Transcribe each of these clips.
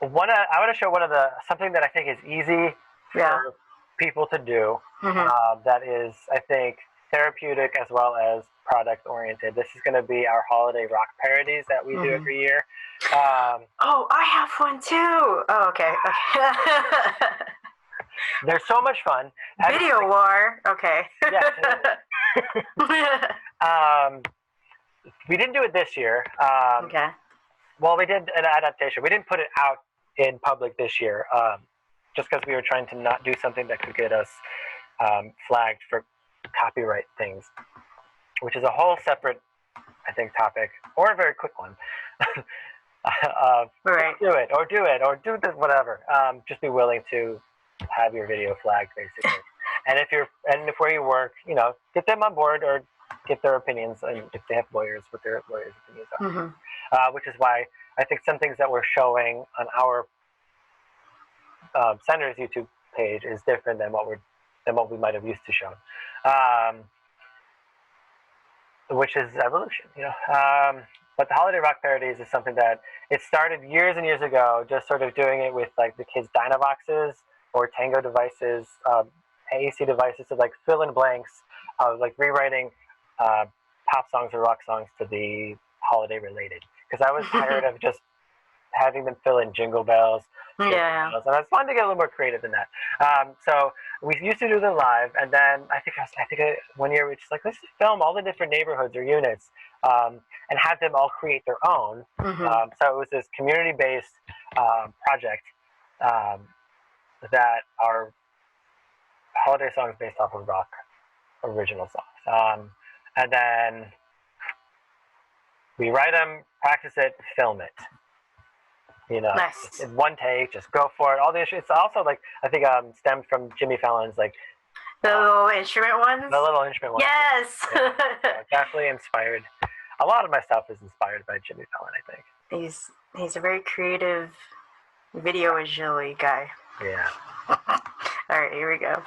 I want to show something that I think is easy Yeah. for people to do. Mm-hmm. That is, I think, therapeutic as well as product oriented. This is going to be our holiday rock parodies that we do every year. Oh, I have one too. Oh, okay. They're so much fun. Video war. Okay. We didn't do it this year. Okay. Well, we did an adaptation. We didn't put it out in public this year, just because we were trying to not do something that could get us flagged for copyright things, which is a whole separate, I think, topic, or a very quick one. Right. Do it, or do this, whatever. Just be willing to have your video flagged, basically. And if where you work, get them on board or get their opinions, and if they have lawyers, what their lawyers' opinions are. Mm-hmm. Which is why I think some things that we're showing on our Center's YouTube page is different than what we might have used to show, which is evolution, But the holiday rock parodies is something that it started years and years ago, just sort of doing it with like the kids' Dynavoxes or Tango devices, AAC devices to like fill in blanks, like rewriting pop songs or rock songs to be holiday related. Because I was tired of just having them fill in jingle bells. Yeah. And I was wanting to get a little more creative than that. So we used to do them live, and then I think one year we just like, let's just film all the different neighborhoods or units and have them all create their own. Mm-hmm. So it was this community-based project that are holiday songs based off of rock original songs. And then we write them, practice it, film it. Nice. In one take, just go for it. All the issues. It's also like I think stemmed from Jimmy Fallon's like the little instrument ones. The little instrument ones. Yes. Definitely inspired. A lot of my stuff is inspired by Jimmy Fallon, I think. He's a very creative video visually guy. Yeah. All right, here we go.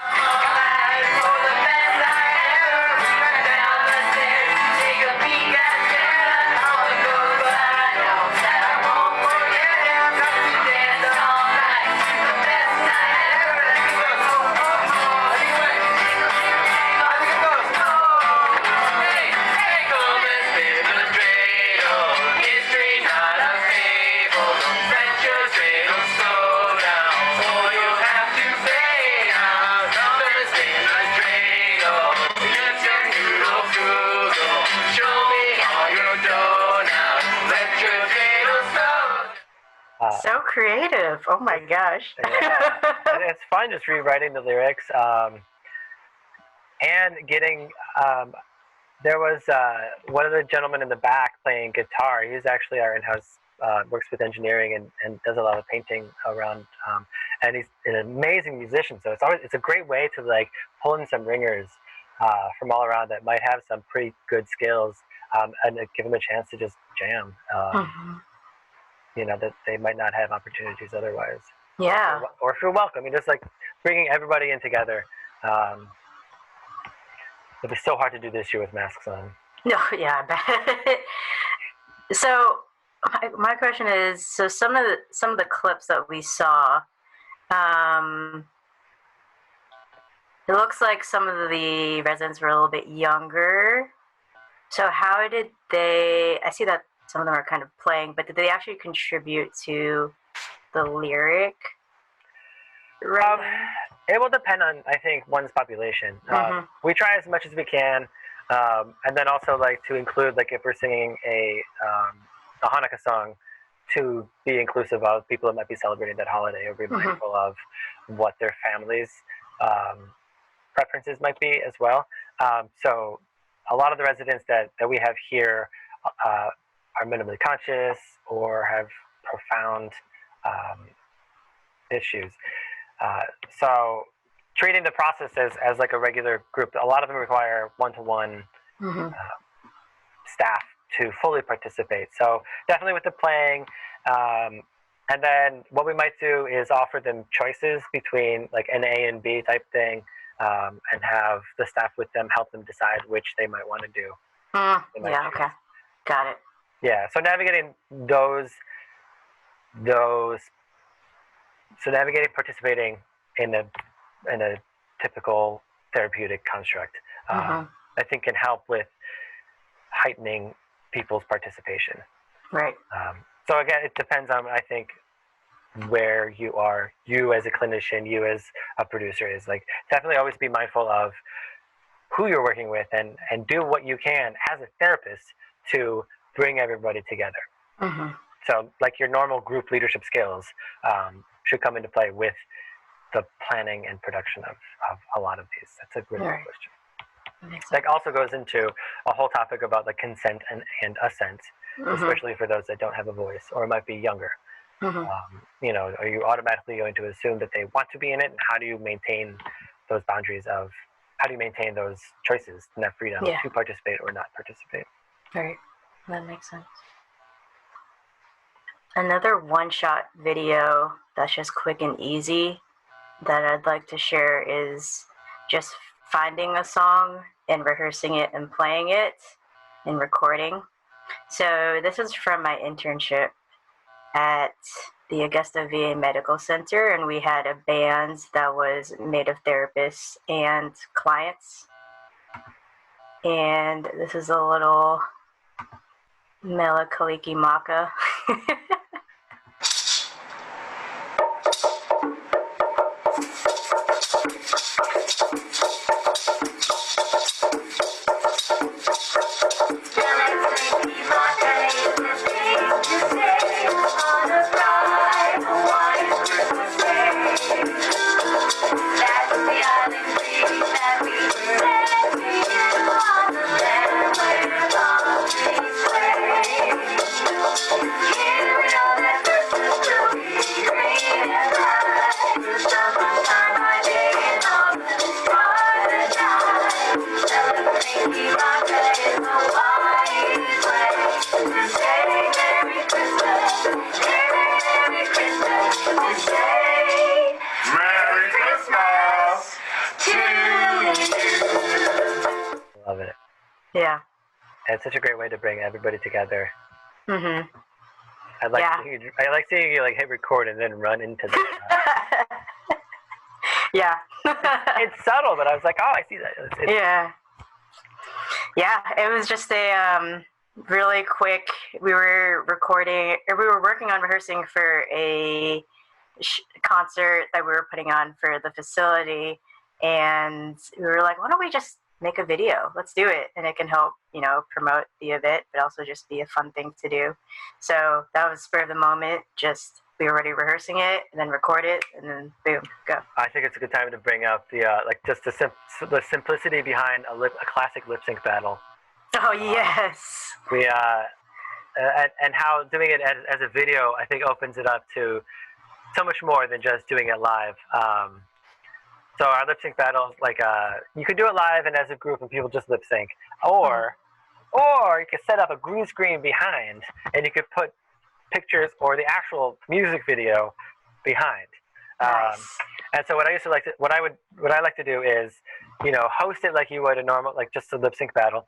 So creative. Oh my gosh. Yeah. It's fun just rewriting the lyrics and getting there was one of the gentlemen in the back playing guitar. He's actually our in-house works with engineering and does a lot of painting around and he's an amazing musician, so it's a great way to like pull in some ringers from all around that might have some pretty good skills and give them a chance to just jam. That they might not have opportunities otherwise. Yeah. Or feel welcome. Just like bringing everybody in together. It'd be so hard to do this year with masks on. No, yeah, I bet. So my question is, so some of the clips that we saw, it looks like some of the residents were a little bit younger. So how did I see that some of them are kind of playing, but did they actually contribute to the lyric? It will depend on, I think, one's population. We try as much as we can, and then also like to include, like if we're singing a Hanukkah song, to be inclusive of people that might be celebrating that holiday, or be mindful of what their families' preferences might be as well. So a lot of the residents that we have here are minimally conscious or have profound issues. So treating the process as like a regular group, a lot of them require one-to-one staff to fully participate. So definitely with the playing. And then what we might do is offer them choices between like an A and B type thing, and have the staff with them help them decide which they might want to do. Yeah, okay. Got it. Yeah, so navigating those So navigating, participating in a typical therapeutic construct, I think can help with heightening people's participation. Right. So again, it depends on, I think, where you are, you as a clinician, you as a producer, is like definitely always be mindful of who you're working with and do what you can as a therapist to bring everybody together. So like your normal group leadership skills should come into play with the planning and production of a lot of these. That's a really good question. That also goes into a whole topic about like consent and assent, especially for those that don't have a voice or might be younger. You know, are you automatically going to assume that they want to be in it, and how do you maintain those boundaries of, how do you maintain those choices and that freedom to participate or not participate? Right, that makes sense. Another one-shot video that's just quick and easy that I'd like to share is just finding a song and rehearsing it and playing it and recording. So this is from my internship at the Augusta VA Medical Center, and we had a band that was made of therapists and clients. And this is a little Mele Kalikimaka. Love it. Yeah. It's such a great way to bring everybody together. I like seeing you like hit record and then run into the Yeah. It's subtle, but I was like, oh, I see that. Yeah, it was just a really quick, we were working on rehearsing for a concert that we were putting on for the facility, and we were like, why don't we just make a video? Let's do it, and it can help, you know, promote the event, but also just be a fun thing to do. So that was spur of the moment. Just, we were already rehearsing it, and then record it, and then boom, go. I think it's a good time to bring up the like just the simplicity behind a classic lip sync battle. Oh yes. We and how doing it as a video, I think, opens it up to so much more than just doing it live. So our lip sync battles, like you could do it live and as a group and people just lip sync, or you could set up a green screen behind and you could put pictures or the actual music video behind. Nice. And so what I like to do is, you know, host it like you would a normal, like just a lip sync battle.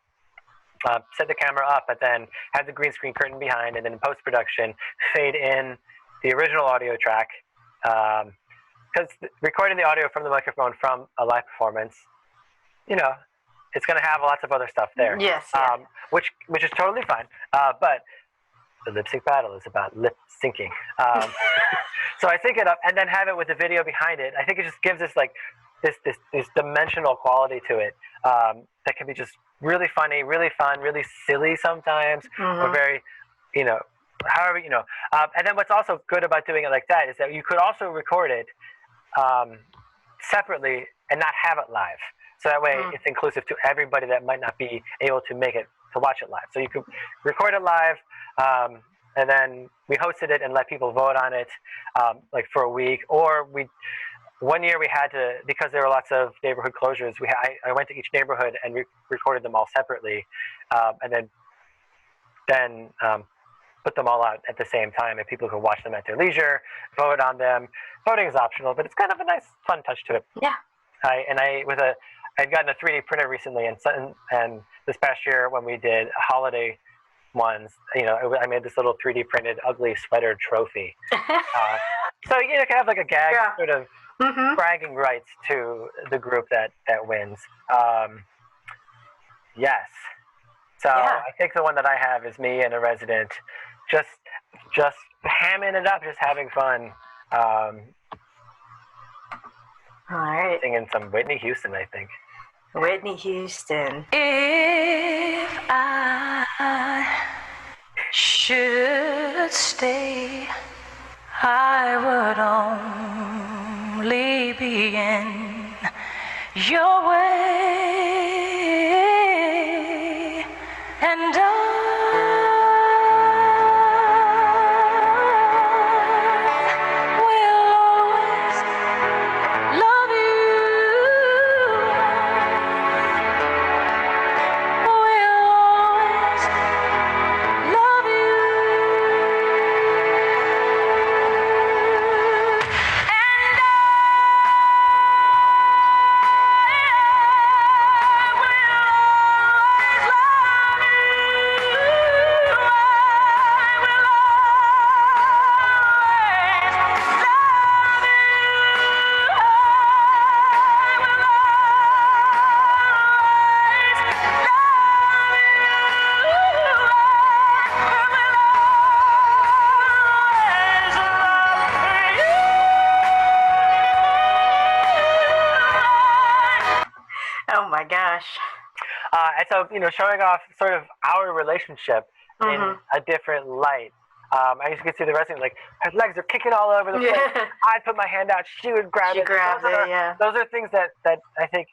Set the camera up, but then have the green screen curtain behind, and then in post-production, fade in the original audio track. Because recording the audio from the microphone from a live performance, you know, it's going to have lots of other stuff there. Yes. Which is totally fine. But the lip sync battle is about lip syncing. So I sync it up and then have it with the video behind it. I think it just gives us like this dimensional quality to it that can be just really funny, really fun, really silly sometimes, or very, you know, however, you know. And then what's also good about doing it like that is that you could also record it separately and not have it live. So that way it's inclusive to everybody that might not be able to make it, to watch it live. So you could record it live, and then we hosted it and let people vote on it like for a week. Or one year we had to, because there were lots of neighborhood closures, I went to each neighborhood and recorded them all separately, and then put them all out at the same time, and people could watch them at their leisure, vote on them. Voting is optional, but it's kind of a nice, fun touch to it. Yeah. I'd gotten a 3D printer recently, and this past year when we did a holiday ones. I made this little 3D printed ugly sweater trophy. So you can have like a gag sort of bragging rights to the group that wins. Yes. So I think the one that I have is me and a resident, just hamming it up, just having fun. All right. Singing some Whitney Houston, I think. Whitney Houston. If I should stay, I would only be in your way, and oh my gosh. And so, showing off sort of our relationship in a different light. I used to get to the wrestling, like, her legs are kicking all over the place. I'd put my hand out, she would grab it. She grabs it, Those are things that I think,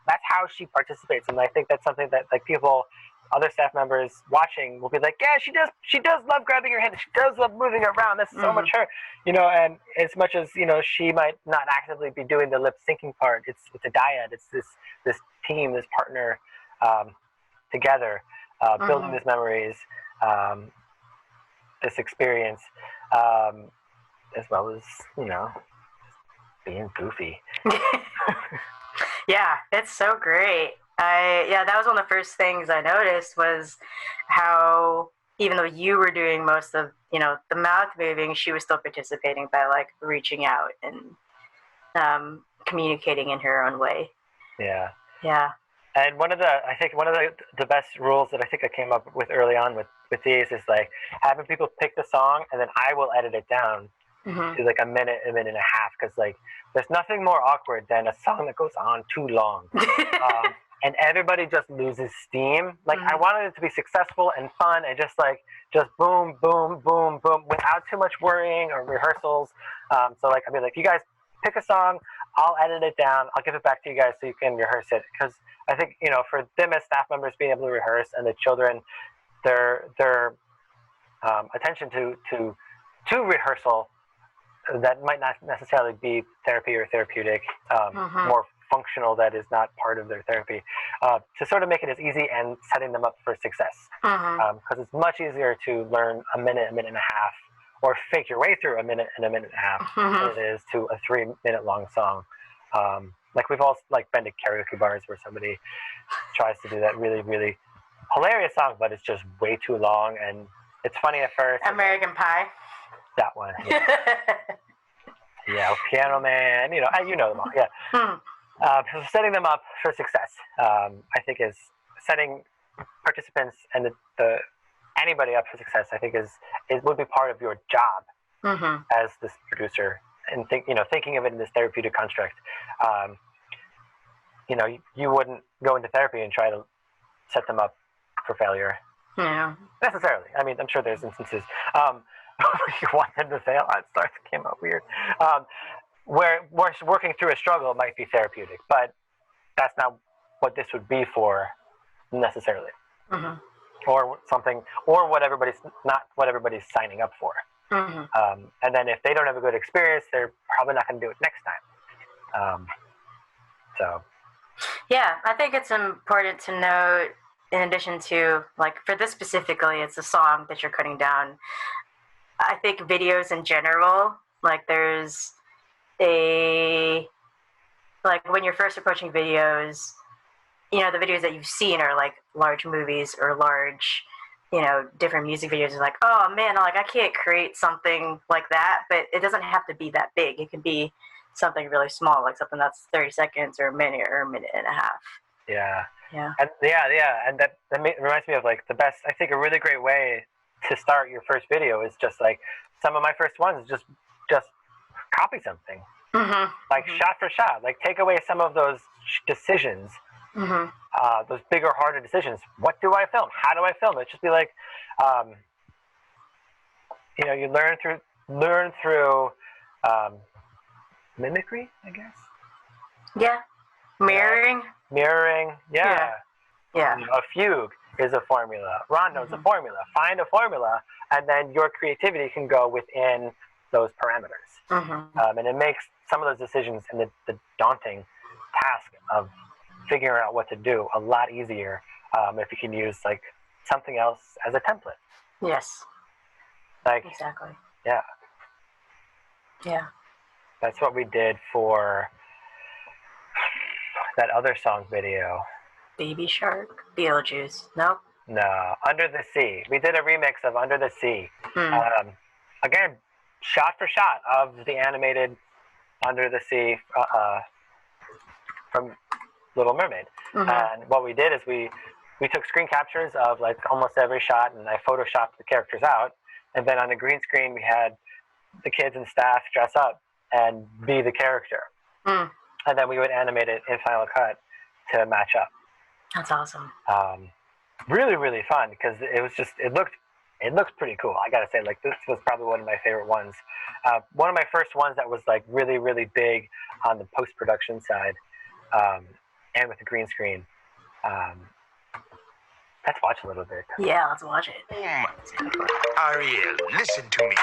that's how she participates. And I think that's something that, like, people, other staff members watching will be like, yeah, she does love grabbing your hand. She does love moving around. That's so much her, and as much as, she might not actively be doing the lip syncing part, it's a dyad. It's this team, this partner, together, building these memories, this experience, as well as, being goofy. Yeah, it's so great. That was one of the first things I noticed was how, even though you were doing most of, the mouth moving, she was still participating by, like, reaching out and communicating in her own way. Yeah. Yeah. And one of the best rules that I think I came up with early on with these is, like, having people pick the song and then I will edit it down to like a minute and a half, because, like, there's nothing more awkward than a song that goes on too long. And everybody just loses steam. Like, I wanted it to be successful and fun and just boom, boom, boom, boom, without too much worrying or rehearsals. So, like, I mean, like, you guys pick a song, I'll edit it down, I'll give it back to you guys so you can rehearse it. Because I think, for them as staff members being able to rehearse, and the children, their attention to rehearsal that might not necessarily be therapy or therapeutic, more functional, that is not part of their therapy, to sort of make it as easy and setting them up for success. Because it's much easier to learn a minute and a half, or fake your way through a minute and a half than it is to a 3-minute long song. Like, we've all, like, been to karaoke bars where somebody tries to do that really, really hilarious song, but it's just way too long, and it's funny at first. American Pie. That one. Yeah. Yeah, Piano Man, you know them all. Yeah. So setting them up for success, I think, is setting participants and the anybody up for success. I think would be part of your job as this producer, and thinking of it in this therapeutic construct. You wouldn't go into therapy and try to set them up for failure. Yeah. Necessarily. I mean, I'm sure there's instances you want them to fail. It came out weird. Where working through a struggle might be therapeutic, but that's not what this would be for necessarily. Or something, or not what everybody's signing up for. And then if they don't have a good experience, they're probably not going to do it next time. Yeah, I think it's important to note, in addition to, like, for this specifically, it's a song that you're cutting down. I think videos in general, like, there's when you're first approaching videos, the videos that you've seen are, like, large movies or large different music videos. It's like, oh man, like I can't create something like that, but it doesn't have to be that big. It can be something really small, like something that's 30 seconds or a minute or a minute and a half. Yeah. Yeah. And and that reminds me of like the best. I think a really great way to start your first video is just like some of my first ones. Just copy something, like shot for shot. Like take away some of those decisions, those bigger, harder decisions. What do I film? How do I film it? Just be like, you learn through mimicry, I guess. Yeah. Mirroring. Yeah. Yeah. A fugue is a formula. Rondo is a formula. Find a formula, and then your creativity can go within those parameters. And it makes some of those decisions and the daunting task of figuring out what to do a lot easier if you can use like something else as a template. Yes. Like exactly. Yeah. Yeah. That's what we did for that other song video. Baby Shark? Beetlejuice. Nope. No, Under the Sea. We did a remix of Under the Sea. Again, shot for shot of the animated Under the Sea from Little Mermaid. And what we did is we took screen captures of like almost every shot, and I photoshopped the characters out. And then on the green screen, we had the kids and staff dress up and be the character. And then we would animate it in Final Cut to match up. That's awesome. Really, really fun because it looked pretty cool. I gotta say, like this was probably one of my favorite ones. One of my first ones that was like really, really big on the post-production side, and with the green screen. Let's watch a little bit. Yeah, let's watch it. Ariel, listen to me.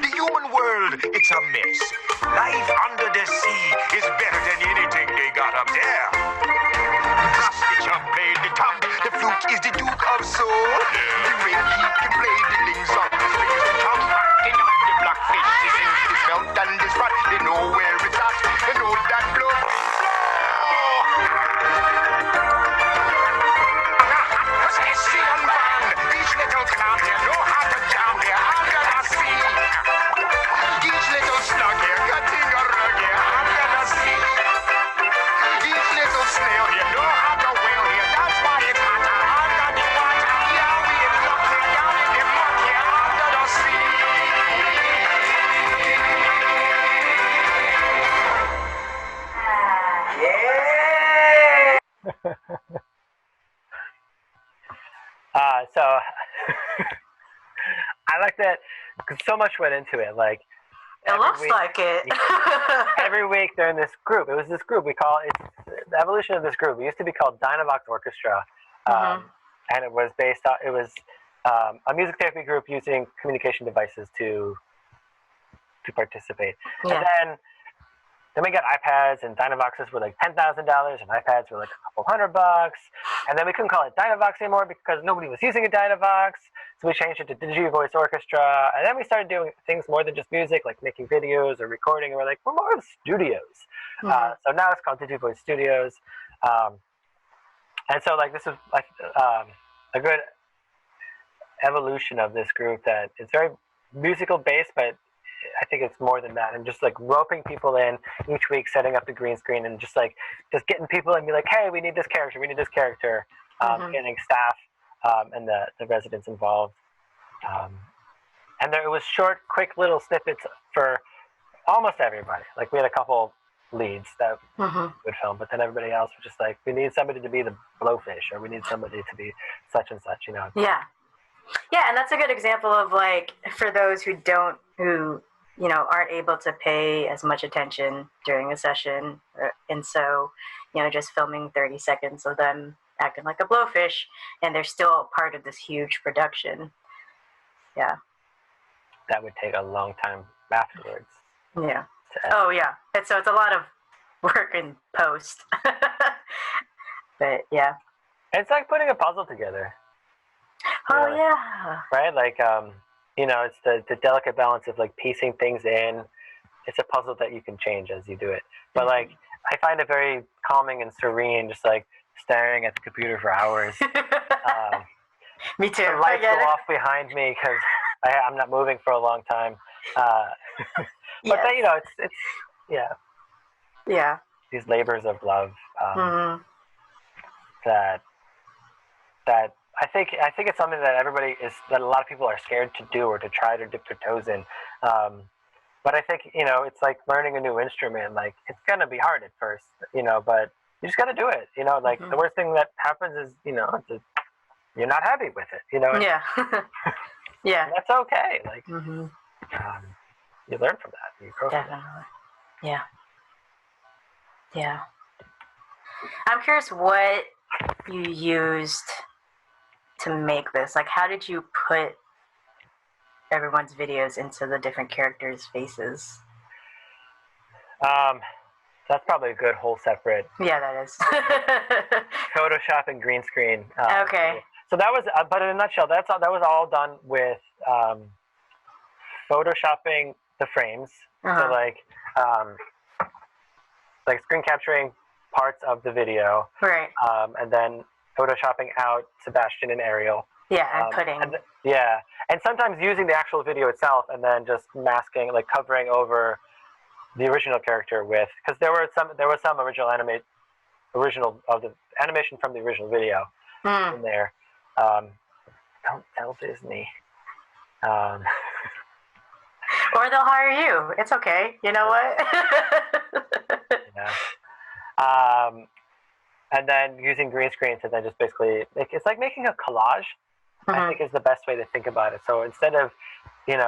The human world, it's a mess. Life under the sea is better than anything they got up there. The prostitute played the tongue. The flute is the Duke of Soul. The red he can play the lings of the strings. The tongue acting on the blackfish. The sings, the smelt and the spot. They know where it's at. They know that blood will flow. Each little cloud here know how to jam here under the sea. Each little slug here cutting a rug here under the sea. Each little snail here know how to whale here. That's why it's hotter under the water. Yeah, we in luck here down in the muck here under the sea. So I like that because so much went into it. Like it looks like it. Every week during this group, it was this group we call it the evolution of this group. It used to be called Dynavox Orchestra, and it was based on a music therapy group using communication devices to participate. Yeah. And then we got iPads, and Dynavoxes were like $10,000, and iPads were like a couple $100. And then we couldn't call it Dynavox anymore because nobody was using a Dynavox. So we changed it to DigiVoice Orchestra. And then we started doing things more than just music, like making videos or recording. And we're like, we're more of studios. So now it's called DigiVoice Studios. And so like this is like a good evolution of this group that it's very musical based, but I think it's more than that, and just like roping people in each week, setting up the green screen, and just getting people and be like, hey, we need this character, getting staff and the residents involved. And it was short, quick little snippets for almost everybody. Like we had a couple leads that would film, but then everybody else was just like, we need somebody to be the blowfish, or we need somebody to be such and such, Yeah, and that's a good example of like for those who aren't able to pay as much attention during a session, and so just filming 30 seconds of them acting like a blowfish, and they're still part of this huge production. Yeah, that would take a long time afterwards. Yeah. Oh yeah, it's a lot of work in post. But yeah, it's like putting a puzzle together. Oh yeah, right, like it's the delicate balance of like piecing things in. It's a puzzle that you can change as you do it. But like, I find it very calming and serene, just like staring at the computer for hours. Me too. The lights go off behind me because I'm not moving for a long time. But then, it's yeah. These labors of love that I think it's something that that a lot of people are scared to do or to try to dip their toes in. But I think it's like learning a new instrument. Like it's gonna be hard at first, but you just got to do it. Like the worst thing that happens is you're not happy with it. Yeah. Yeah. And that's okay. Like you learn from that. You grow Definitely. from that. Yeah. Yeah. I'm curious what you used to make this. Like, how did you put everyone's videos into the different characters' faces? That's probably a good whole separate. Yeah, that is. Photoshop and green screen. Okay. So that was, but in a nutshell, that was all done with photoshopping the frames. So like screen capturing parts of the video, right? And then photoshopping out Sebastian and Ariel. Yeah, and putting. And sometimes using the actual video itself, and then just masking, like covering over the original character with, because there was some original of the animation from the original video in there. Don't tell Disney. Or they'll hire you. It's okay. You know what? Yeah. And then using green screen to then just basically it's like making a collage. I think is the best way to think about it. So instead of, you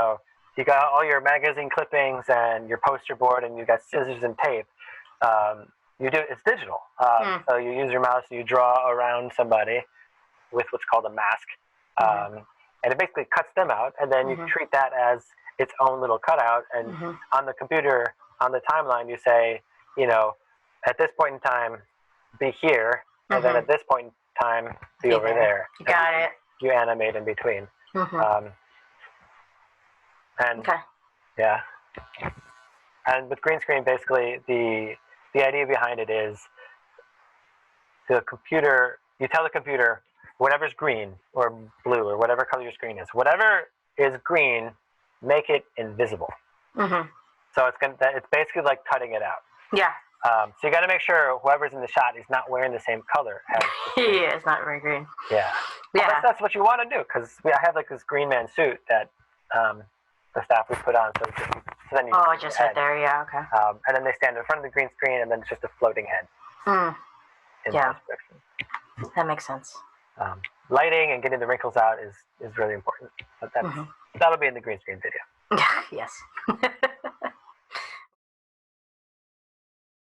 got all your magazine clippings and your poster board and you got scissors and tape, it's digital. So you use your mouse and you draw around somebody with what's called a mask. And it basically cuts them out, and then you treat that as its own little cutout. And on the computer, on the timeline, you say, at this point in time, be here, and then at this point in time, be over there. You got it. You animate in between. Yeah. And with green screen, basically, the idea behind it is the computer, you tell the computer, whatever's green or blue or whatever color your screen is, whatever is green, make it invisible. So it's basically like cutting it out. Yeah. So you got to make sure whoever's in the shot is not wearing the same color as the screen. Yeah, it's not very green. Yeah. Yeah. Well, that's what you want to do, because I have like this Green Man suit that the staff would put on, so then you just right there, yeah, okay. And then they stand in front of the green screen, and then it's just a floating head. Yeah. That makes sense. Lighting and getting the wrinkles out is really important. But that'll be in the green screen video. Yes.